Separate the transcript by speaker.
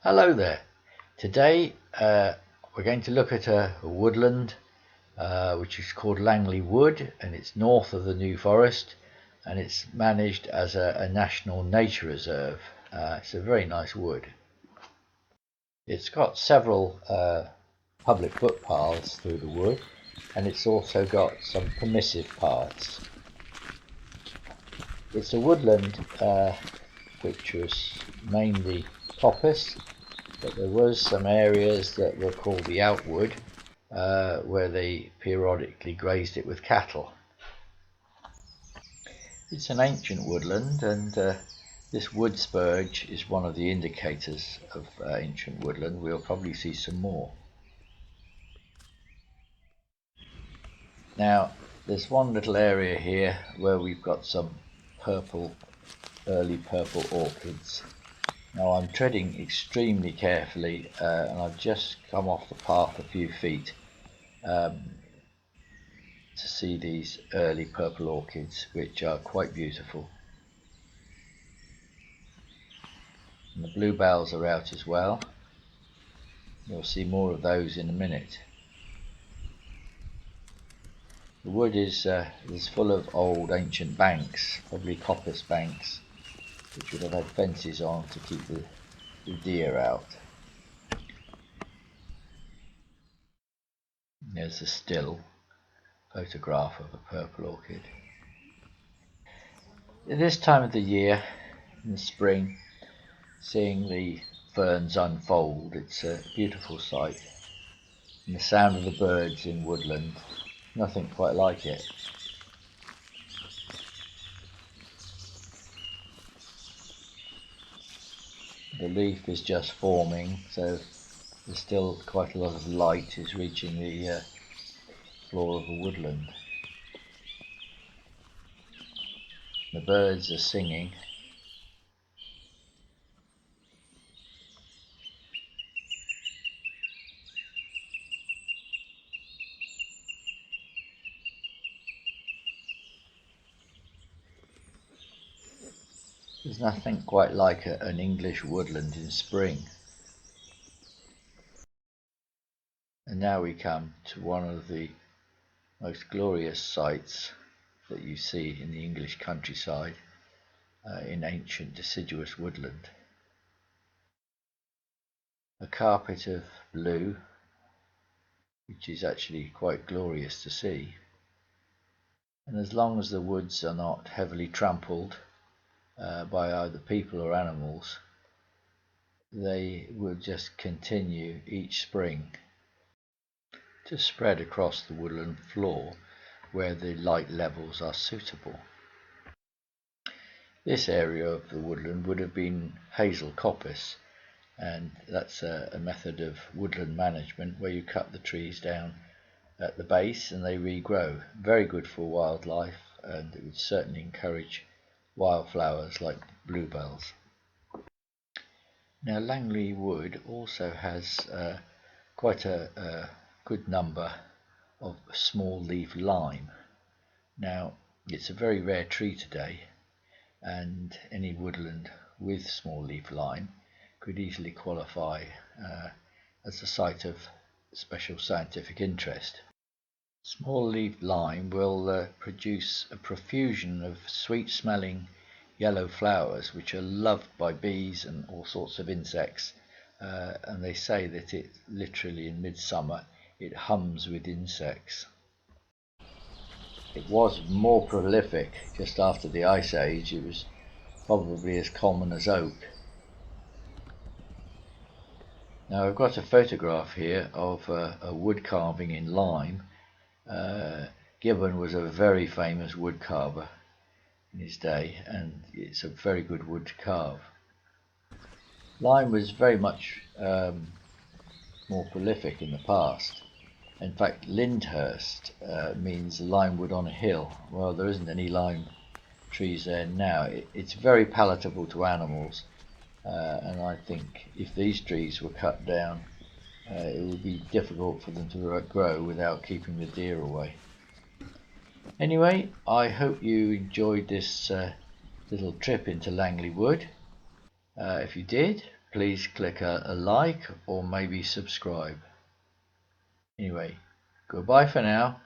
Speaker 1: Hello there. Today we're going to look at a woodland which is called Langley Wood, and it's north of the New Forest, and it's managed as a national nature reserve. It's a very nice wood. It's got several public footpaths through the wood, and it's also got some permissive paths. It's a woodland which was mainly coppice, but there was some areas that were called the outwood where they periodically grazed it with cattle. It's an ancient woodland, and this wood spurge is one of the indicators of ancient woodland. We'll probably see some more. Now there's one little area here where we've got some early purple orchids. Now I'm treading extremely carefully and I've just come off the path a few feet to see these early purple orchids, which are quite beautiful. And the bluebells are out as well. You'll see more of those in a minute. The wood is full of old ancient banks, probably coppice banks, which would have had fences on to keep the deer out. There's a still photograph of a purple orchid. At this time of the year, in the spring, seeing the ferns unfold, it's a beautiful sight. And the sound of the birds in woodland, nothing quite like it. The leaf is just forming, so there's still quite a lot of light is reaching the floor of the woodland. The birds are singing. There's nothing quite like an English woodland in spring. And now we come to one of the most glorious sights that you see in the English countryside, in ancient deciduous woodland. A carpet of blue, which is actually quite glorious to see. And as long as the woods are not heavily trampled by either people or animals, they will just continue each spring to spread across the woodland floor where the light levels are suitable. This area of the woodland would have been hazel coppice, and that's a method of woodland management where you cut the trees down at the base and they regrow. Very good for wildlife, and it would certainly encourage wildflowers like bluebells. Now Langley Wood also has quite a good number of small leaf lime. Now it's a very rare tree today, and any woodland with small leaf lime could easily qualify as a site of special scientific interest. Small leaf lime will produce a profusion of sweet smelling yellow flowers which are loved by bees and all sorts of insects, and they say that it literally in midsummer it hums with insects. It was more prolific just after the Ice Age. It was probably as common as oak. Now I've got a photograph here of a wood carving in lime. Gibbon was a very famous wood carver in his day, and it's a very good wood to carve. Lime was very much more prolific in the past. In fact, Lyndhurst means lime wood on a hill. Well, there isn't any lime trees there now. It's very palatable to animals, and I think if these trees were cut down, it would be difficult for them to grow without keeping the deer away. Anyway, I hope you enjoyed this little trip into Langley Wood. If you did, please click a like or maybe subscribe. Anyway, goodbye for now.